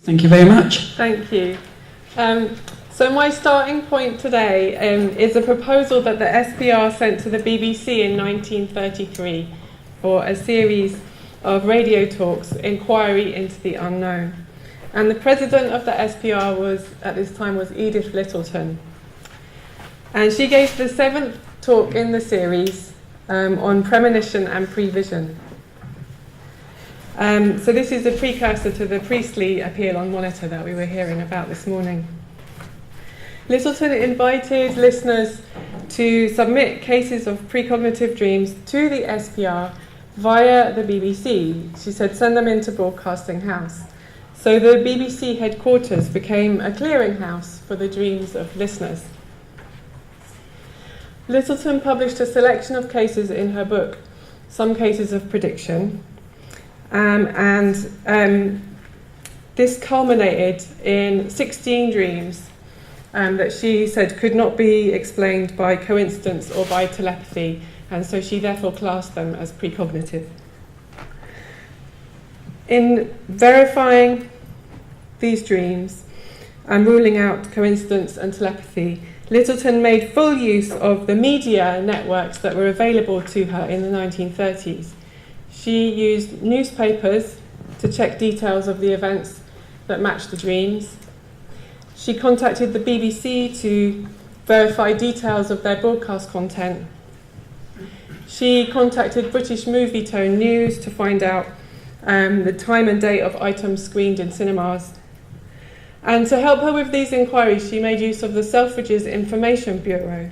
Thank you very much. Thank you. So my starting point today is a proposal that the SPR sent to the BBC in 1933 for a series of radio talks, Inquiry into the Unknown. And the president of the SPR at this time was Edith Littleton. And she gave the 7th talk in the series on premonition and prevision. So this is a precursor to the Priestley appeal on monitor that we were hearing about this morning. Littleton invited listeners to submit cases of precognitive dreams to the SPR via the BBC. She said, send them into Broadcasting House. So the BBC headquarters became a clearinghouse for the dreams of listeners. Littleton published a selection of cases in her book, Some Cases of Prediction, and this culminated in 16 dreams that she said could not be explained by coincidence or by telepathy, and so she therefore classed them as precognitive. In verifying these dreams and ruling out coincidence and telepathy, Littleton made full use of the media networks that were available to her in the 1930s. She used newspapers to check details of the events that matched the dreams. She contacted the BBC to verify details of their broadcast content. She contacted British Movie Tone News to find out the time and date of items screened in cinemas. And to help her with these inquiries, she made use of the Selfridges Information Bureau.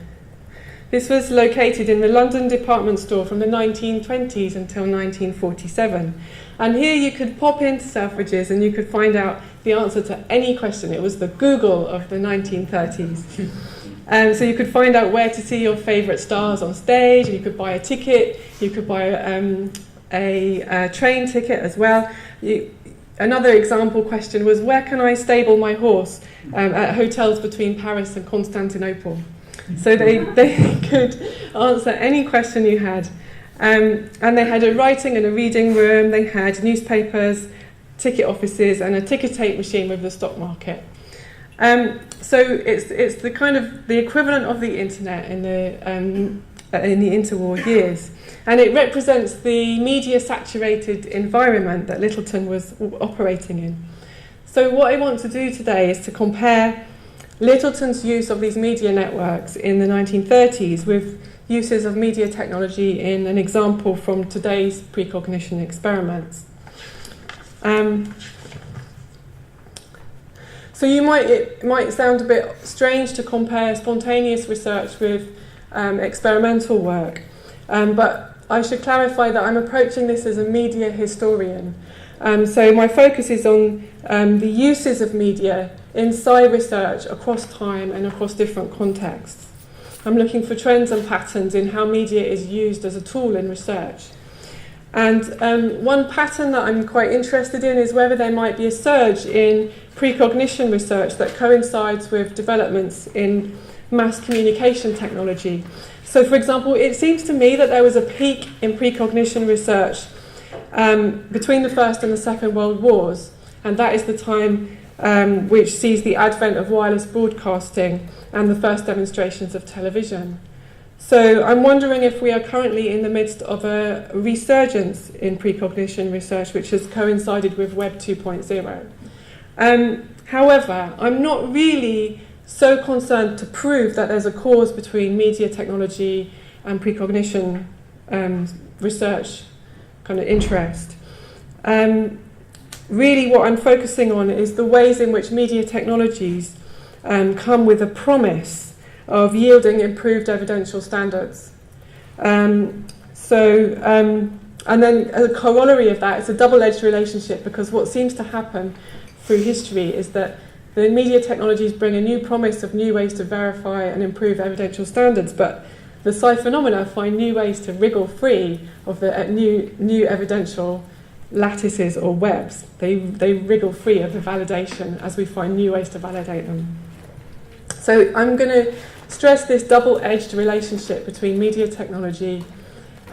This was located in the London department store from the 1920s until 1947. And here you could pop into Selfridges and you could find out the answer to any question. It was the Google of the 1930s. So you could find out where to see your favourite stars on stage, you could buy a ticket, you could buy a train ticket as well. Another example question was, where can I stable my horse at hotels between Paris and Constantinople? So they could answer any question you had. And they had a writing and a reading room, they had newspapers, ticket offices, and a ticker tape machine with the stock market. So it's the kind of the equivalent of the internet in the interwar years. And it represents the media-saturated environment that Littleton was operating in. So what I want to do today is to compare Littleton's use of these media networks in the 1930s with uses of media technology in an example from today's precognition experiments. So it might sound a bit strange to compare spontaneous research with experimental work, but I should clarify that I'm approaching this as a media historian. So my focus is on the uses of media in psi research across time and across different contexts. I'm looking for trends and patterns in how media is used as a tool in research. And one pattern that I'm quite interested in is whether there might be a surge in precognition research that coincides with developments in mass communication technology. So, for example, it seems to me that there was a peak in precognition research between the First and the Second World Wars, and that is the time which sees the advent of wireless broadcasting and the first demonstrations of television. So I'm wondering if we are currently in the midst of a resurgence in precognition research which has coincided with Web 2.0. However, I'm not really so concerned to prove that there's a cause between media technology and precognition research kind of interest. Really what I'm focusing on is the ways in which media technologies come with a promise of yielding improved evidential standards. And then a corollary of that, it's a double-edged relationship, because what seems to happen through history is that the media technologies bring a new promise of new ways to verify and improve evidential standards, but the psi phenomena find new ways to wriggle free of the new evidential lattices or webs. They wriggle free of the validation as we find new ways to validate them. So I'm going to stress this double-edged relationship between media technology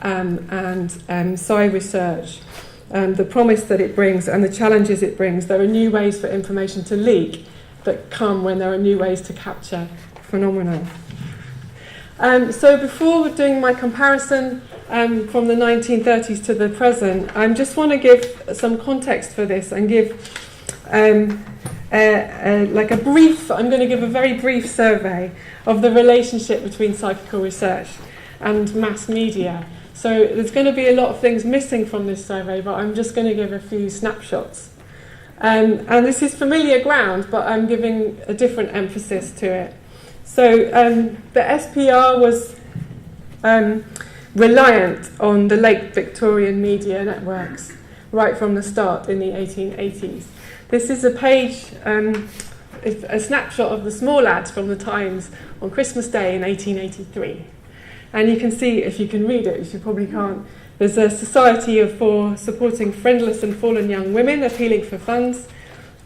and psi research. the promise that it brings and the challenges it brings. There are new ways for information to leak that come when there are new ways to capture phenomena. So before doing my comparison from the 1930s to the present, I just want to give some context for this and give like a brief, I'm going to give a very brief survey of the relationship between psychical research and mass media. So there's going to be a lot of things missing from this survey, but I'm just going to give a few snapshots. And this is familiar ground, but I'm giving a different emphasis to it. So the SPR was reliant on the late Victorian media networks right from the start in the 1880s. This is a page, a snapshot of the small ads from the Times on Christmas Day in 1883. And you can see, if you can read it, which you probably can't, there's a society for supporting friendless and fallen young women, appealing for funds.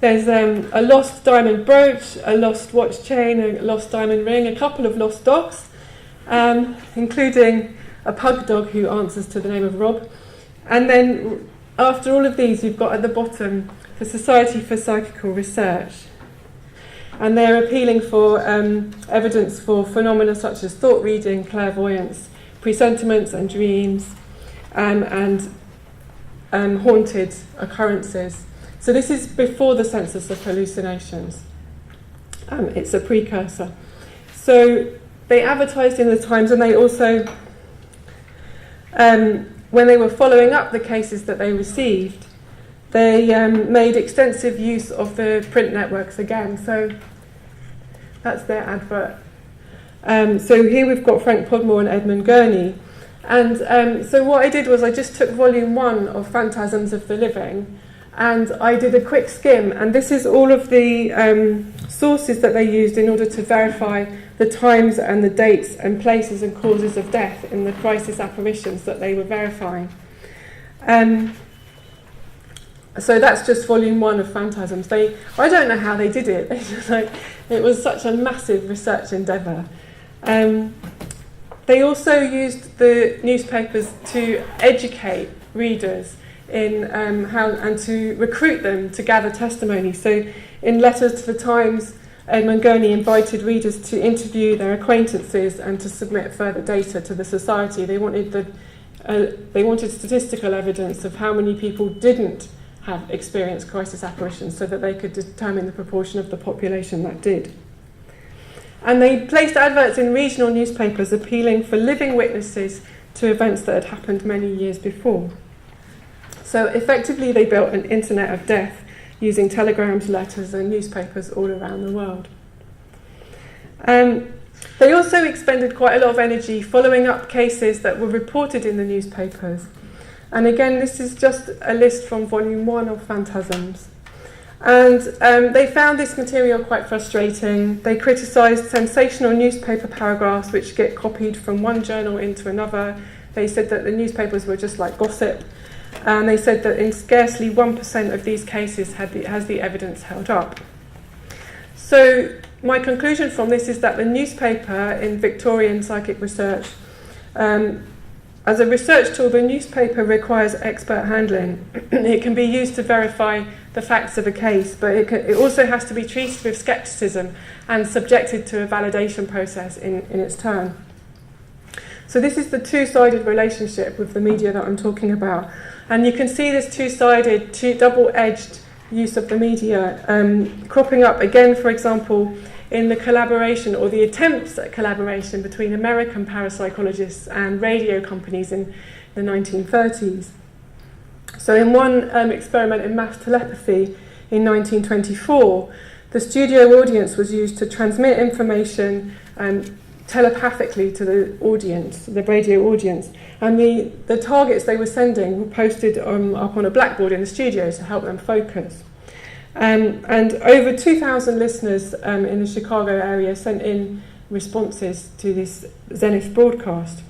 There's a lost diamond brooch, a lost watch chain, a lost diamond ring, a couple of lost dogs, including a pug dog who answers to the name of Rob. And then after all of these, you've got at the bottom the Society for Psychical Research. And they're appealing for evidence for phenomena such as thought reading, clairvoyance, presentiments and dreams, and haunted occurrences. So this is before the census of hallucinations. It's a precursor. So they advertised in the Times, and they also, when they were following up the cases that they received, they made extensive use of the print networks again. So that's their advert. So here we've got Frank Podmore and Edmund Gurney. And so what I did was I just took volume 1 of Phantasms of the Living, and I did a quick skim, and this is all of the sources that they used in order to verify the times and the dates and places and causes of death in the crisis apparitions that they were verifying. So that's just volume 1 of Phantasms. I don't know how they did it. It was such a massive research endeavour. They also used the newspapers to educate readers in how, and to recruit them to gather testimony. So in letters to the Times, Edmund Gurney invited readers to interview their acquaintances and to submit further data to the society. They wanted statistical evidence of how many people didn't have experienced crisis apparitions, so that they could determine the proportion of the population that did. And they placed adverts in regional newspapers appealing for living witnesses to events that had happened many years before. So effectively they built an internet of death using telegrams, letters and newspapers all around the world. They also expended quite a lot of energy following up cases that were reported in the newspapers. And again, this is just a list from volume 1 of Phantasms. And they found this material quite frustrating. They criticised sensational newspaper paragraphs which get copied from one journal into another. They said that the newspapers were just like gossip. And they said that in scarcely 1% of these cases has the evidence held up. So my conclusion from this is that the newspaper in Victorian psychic research, as a research tool, the newspaper requires expert handling. It can be used to verify the facts of a case, but it also has to be treated with scepticism and subjected to a validation process in its turn. So this is the two-sided relationship with the media that I'm talking about. And you can see this two-sided, double-edged use of the media cropping up again, for example, in the collaboration or the attempts at collaboration between American parapsychologists and radio companies in the 1930s. So in one experiment in mass telepathy in 1924, the studio audience was used to transmit information telepathically to the audience, the radio audience. And the targets they were sending were posted up on a blackboard in the studio to help them focus. And over 2,000 listeners in the Chicago area sent in responses to this Zenith broadcast.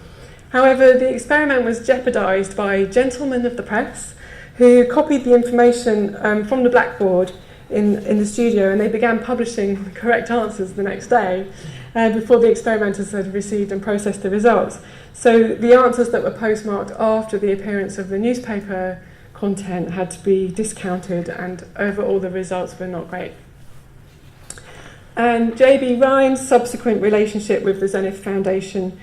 However, the experiment was jeopardised by gentlemen of the press who copied the information from the blackboard in the studio, and they began publishing the correct answers the next day before the experimenters had received and processed the results. So the answers that were postmarked after the appearance of the newspaper content had to be discounted, and overall the results were not great. And J.B. Rhine's subsequent relationship with the Zenith Foundation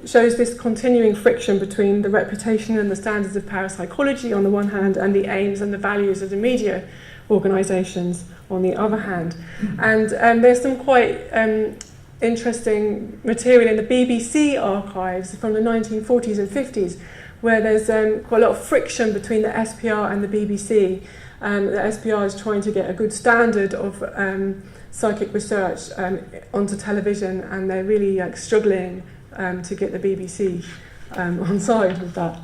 shows this continuing friction between the reputation and the standards of parapsychology on the one hand, and the aims and the values of the media organisations on the other hand. And there's some quite interesting material in the BBC archives from the 1940s and 50s, where there's quite a lot of friction between the SPR and the BBC. The SPR is trying to get a good standard of psychic research onto television, and they're really struggling to get the BBC on side with that.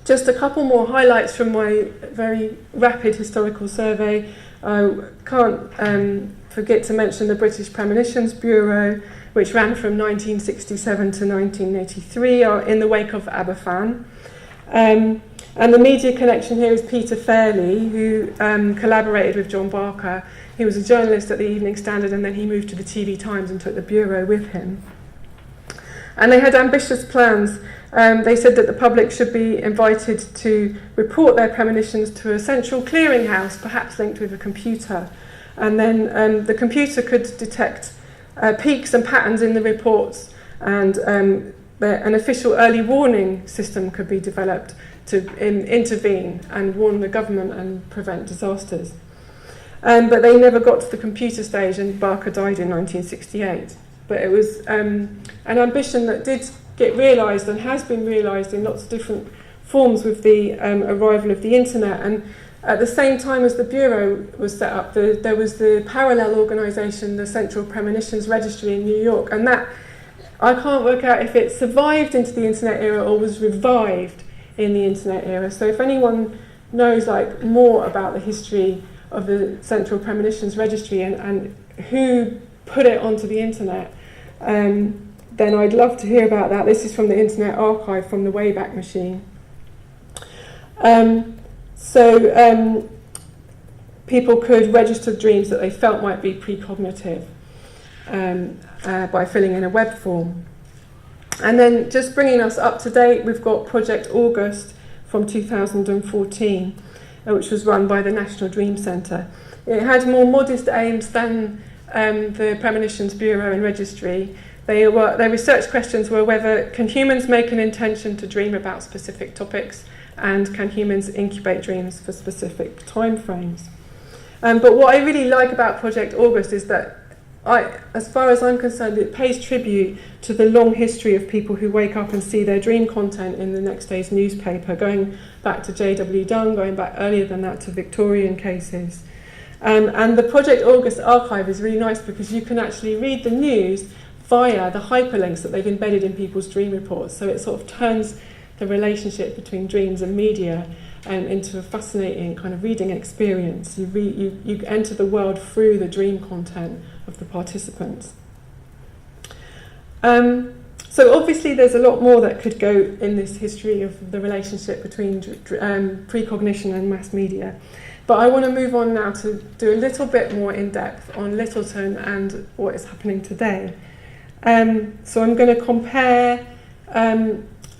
Just a couple more highlights from my very rapid historical survey. I can't forget to mention the British Premonitions Bureau, which ran from 1967 to 1983, in the wake of Aberfan. And the media connection here is Peter Fairley, who collaborated with John Barker. He was a journalist at the Evening Standard, and then he moved to the TV Times and took the Bureau with him. And they had ambitious plans. They said that the public should be invited to report their premonitions to a central clearinghouse, perhaps linked with a computer. And then the computer could detect peaks and patterns in the reports, and an official early warning system could be developed to intervene and warn the government and prevent disasters. But they never got to the computer stage, and Barker died in 1968. But it was an ambition that did get realised and has been realised in lots of different forms with the arrival of the internet. And at the same time as the Bureau was set up, there was the parallel organisation, the Central Premonitions Registry in New York, and that, I can't work out if it survived into the internet era or was revived in the internet era. So if anyone knows more about the history of the Central Premonitions Registry and who put it onto the internet, then I'd love to hear about that. This is from the Internet Archive from the Wayback Machine. People could register dreams that they felt might be precognitive by filling in a web form. And then just bringing us up to date, we've got Project August from 2014, which was run by the National Dream Centre. It had more modest aims than the Premonitions Bureau and Registry. Their research questions were whether can humans make an intention to dream about specific topics, and can humans incubate dreams for specific time frames. But what I really like about Project August is that, as far as I'm concerned, it pays tribute to the long history of people who wake up and see their dream content in the next day's newspaper, going back to J.W. Dunn, going back earlier than that to Victorian cases. And the Project August archive is really nice because you can actually read the news via the hyperlinks that they've embedded in people's dream reports. So it sort of turns the relationship between dreams and media into a fascinating kind of reading experience. You enter the world through the dream content of the participants. So obviously there's a lot more that could go in this history of the relationship between precognition and mass media. But I want to move on now to do a little bit more in depth on Littleton and what is happening today. So I'm going to compare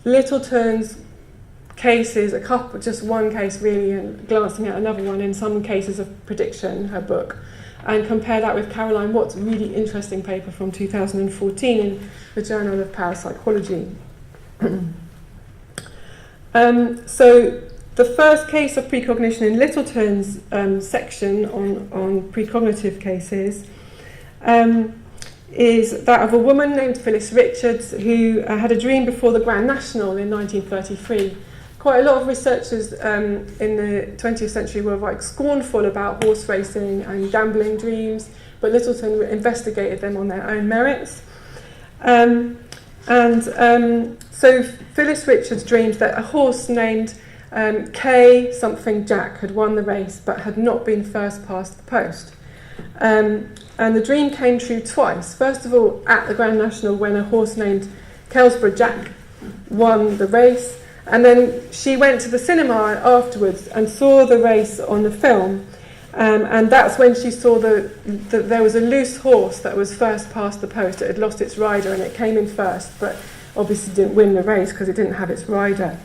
Littleton's cases, just one case really, and glancing at another one in some cases of prediction, her book, and compare that with Caroline Watt's really interesting paper from 2014 in the Journal of Parapsychology. So the first case of precognition in Littleton's section on precognitive cases is that of a woman named Phyllis Richards who had a dream before the Grand National in 1933. Quite a lot of researchers in the 20th century were scornful about horse racing and gambling dreams, but Littleton investigated them on their own merits. So Phyllis Richards dreamed that a horse named K something Jack had won the race but had not been first past the post. And the dream came true twice. First of all, at the Grand National, when a horse named Kelsborough Jack won the race, and then she went to the cinema afterwards and saw the race on the film, and that's when she saw that there was a loose horse that was first past the post. It had lost its rider and it came in first, but obviously didn't win the race because it didn't have its rider.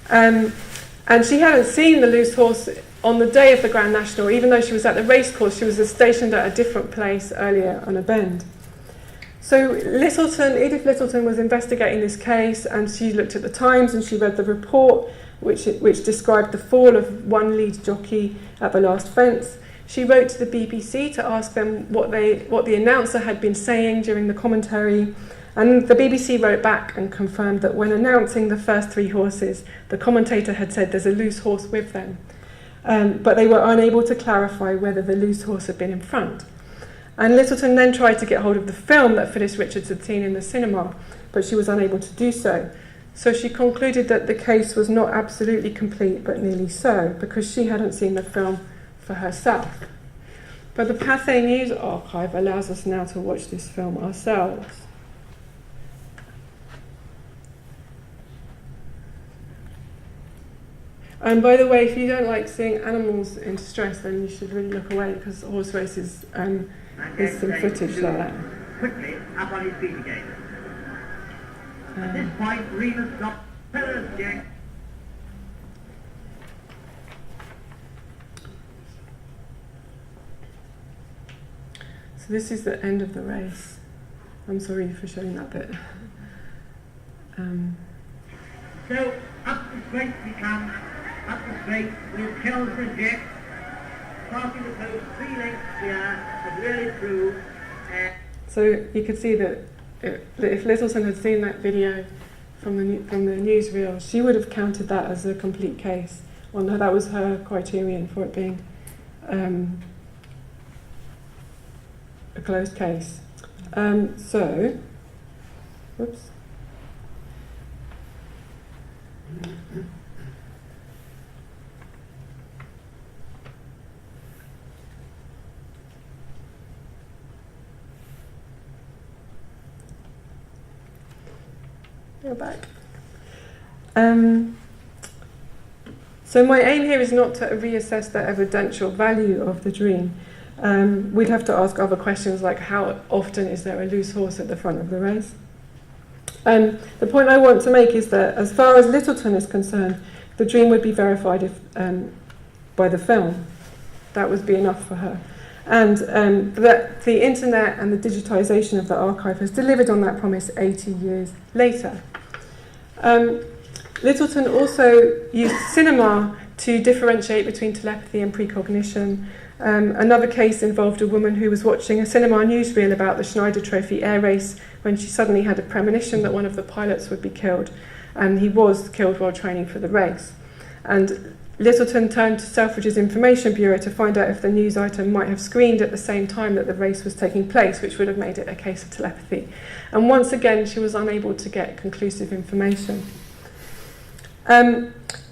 And she hadn't seen the loose horse on the day of the Grand National. Even though she was at the racecourse, she was stationed at a different place earlier on a bend. So Edith Littleton was investigating this case, and she looked at the Times and she read the report which described the fall of one lead jockey at the last fence. She wrote to the BBC to ask them what the announcer had been saying during the commentary, and the BBC wrote back and confirmed that when announcing the first three horses, the commentator had said there's a loose horse with them, but they were unable to clarify whether the loose horse had been in front. And Littleton then tried to get hold of the film that Phyllis Richards had seen in the cinema, but she was unable to do so. So she concluded that the case was not absolutely complete, but nearly so, because she hadn't seen the film for herself. But the Pathé News Archive allows us now to watch this film ourselves. And by the way, if you don't like seeing animals in distress, then you should really look away, because horse races is some footage like that. Quickly up on his feet again. At this point, Remus stopped. Jack. So this is the end of the race. I'm sorry for showing that bit. So up the straight we come. Up the straight. We'll kill for a jet. Starting the post 3 lengths here, but really through. So you could see that if Littleton had seen that video from the newsreel, she would have counted that as a complete case. That was her criterion for it being a closed case. Whoops. Go back. So my aim here is not to reassess the evidential value of the dream. We'd have to ask other questions like how often is there a loose horse at the front of the race? The point I want to make is that as far as Littleton is concerned, the dream would be verified by the film. That would be enough for her. And that the internet and the digitisation of the archive has delivered on that promise 80 years later. Littleton also used cinema to differentiate between telepathy and precognition. Another case involved a woman who was watching a cinema newsreel about the Schneider Trophy air race when she suddenly had a premonition that one of the pilots would be killed, and he was killed while training for the race. And Littleton turned to Selfridge's Information Bureau to find out if the news item might have screened at the same time that the race was taking place, which would have made it a case of telepathy. And once again, she was unable to get conclusive information.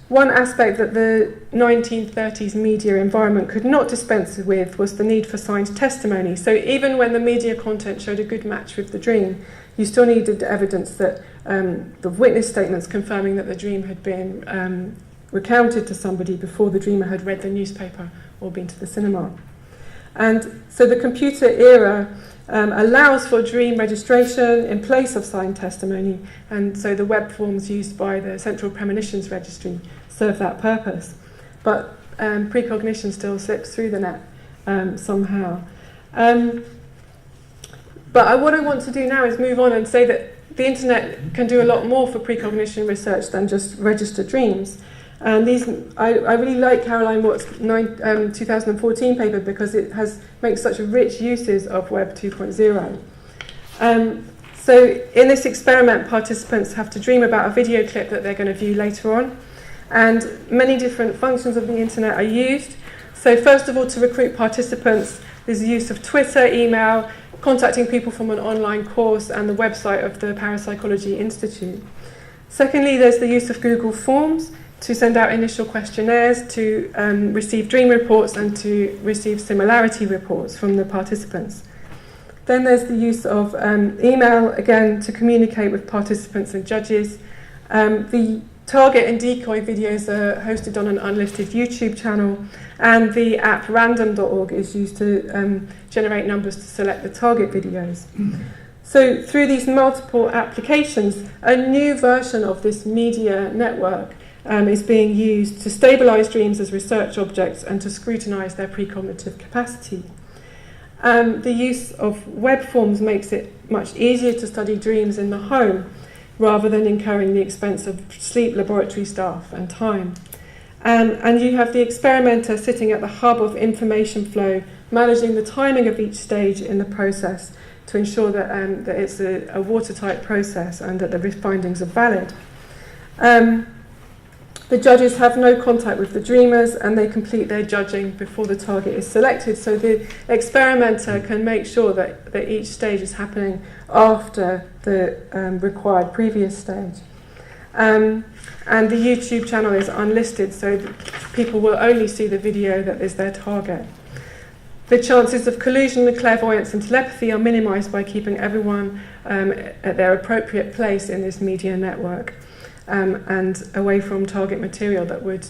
One aspect that the 1930s media environment could not dispense with was the need for signed testimony. So even when the media content showed a good match with the dream, you still needed evidence that the witness statements confirming that the dream had been recounted to somebody before the dreamer had read the newspaper or been to the cinema. And so the computer era allows for dream registration in place of signed testimony, and so the web forms used by the Central Premonitions Registry serve that purpose. But precognition still slips through the net somehow. But what I want to do now is move on and say that the internet can do a lot more for precognition research than just register dreams. And I really like Caroline Watt's 2014 paper because it makes such rich uses of Web 2.0. So in this experiment, participants have to dream about a video clip that they're going to view later on. And many different functions of the internet are used. So first of all, to recruit participants, there's the use of Twitter, email, contacting people from an online course, and the website of the Parapsychology Institute. Secondly, there's the use of Google Forms to send out initial questionnaires, to receive dream reports, and to receive similarity reports from the participants. Then there's the use of email, again, to communicate with participants and judges. The target and decoy videos are hosted on an unlisted YouTube channel, and the app random.org is used to generate numbers to select the target videos. So through these multiple applications, a new version of this media network is being used to stabilise dreams as research objects and to scrutinise their precognitive capacity. The use of web forms makes it much easier to study dreams in the home rather than incurring the expense of sleep laboratory staff and time. And you have the experimenter sitting at the hub of information flow, managing the timing of each stage in the process to ensure that, that it's a watertight process and that the findings are valid. The judges have no contact with the dreamers and they complete their judging before the target is selected, so the experimenter can make sure that each stage is happening after the required previous stage. And the YouTube channel is unlisted, so that people will only see the video that is their target. The chances of collusion, clairvoyance and telepathy are minimised by keeping everyone at their appropriate place in this media network. And away from target material that would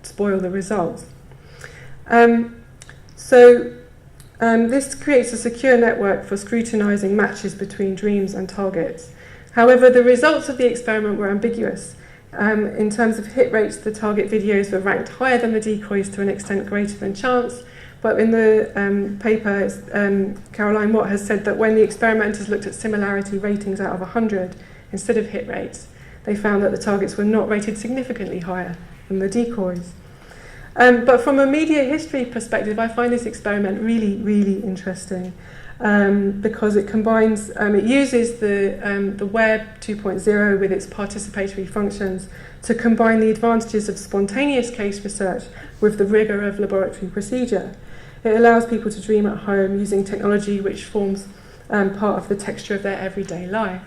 spoil the results. This creates a secure network for scrutinising matches between dreams and targets. However, the results of the experiment were ambiguous. In terms of hit rates, the target videos were ranked higher than the decoys to an extent greater than chance. But in the paper, Caroline Watt has said that when the experimenters looked at similarity ratings out of 100 instead of hit rates, they found that the targets were not rated significantly higher than the decoys. But from a media history perspective, I find this experiment really, really interesting because it combines, it uses the Web 2.0 with its participatory functions to combine the advantages of spontaneous case research with the rigour of laboratory procedure. It allows people to dream at home using technology which forms part of the texture of their everyday life.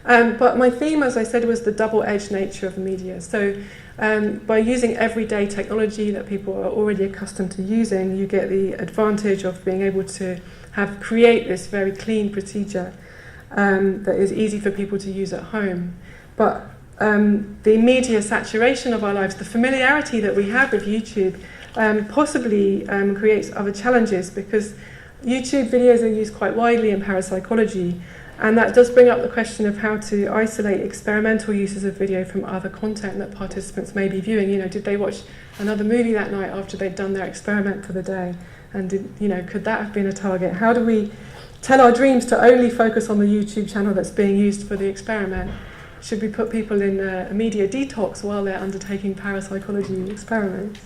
But my theme, as I said, was the double-edged nature of media. So by using everyday technology that people are already accustomed to using, you get the advantage of being able to create this very clean procedure that is easy for people to use at home. But the media saturation of our lives, the familiarity that we have with YouTube, possibly creates other challenges because YouTube videos are used quite widely in parapsychology, and that does bring up the question of how to isolate experimental uses of video from other content that participants may be viewing. You know, did they watch another movie that night after they'd done their experiment for the day? And could that have been a target? How do we tell our dreams to only focus on the YouTube channel that's being used for the experiment? Should we put people in a media detox while they're undertaking parapsychology experiments?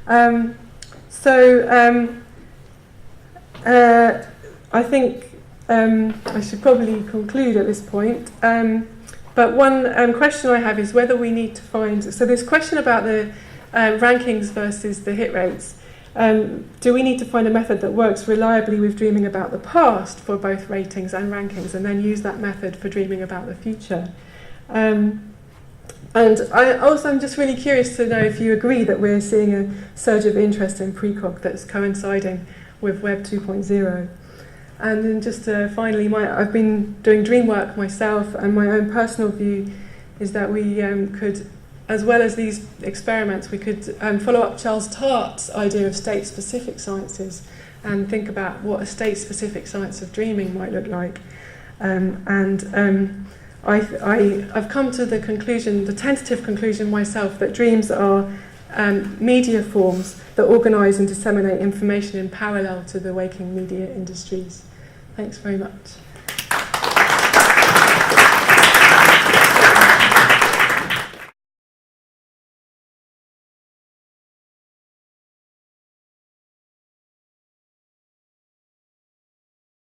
I think I should probably conclude at this point. But one question I have is whether we need to find... So this question about the rankings versus the hit rates. Do we need to find a method that works reliably with dreaming about the past for both ratings and rankings, and then use that method for dreaming about the future? And I'm just really curious to know if you agree that we're seeing a surge of interest in precog that's coinciding with Web 2.0. And then just finally, I've been doing dream work myself, and my own personal view is that we could, as well as these experiments, we could follow up Charles Tart's idea of state-specific sciences and think about what a state-specific science of dreaming might look like. I've come to the conclusion, the tentative conclusion myself, that dreams are media forms that organise and disseminate information in parallel to the waking media industries. Thanks very much.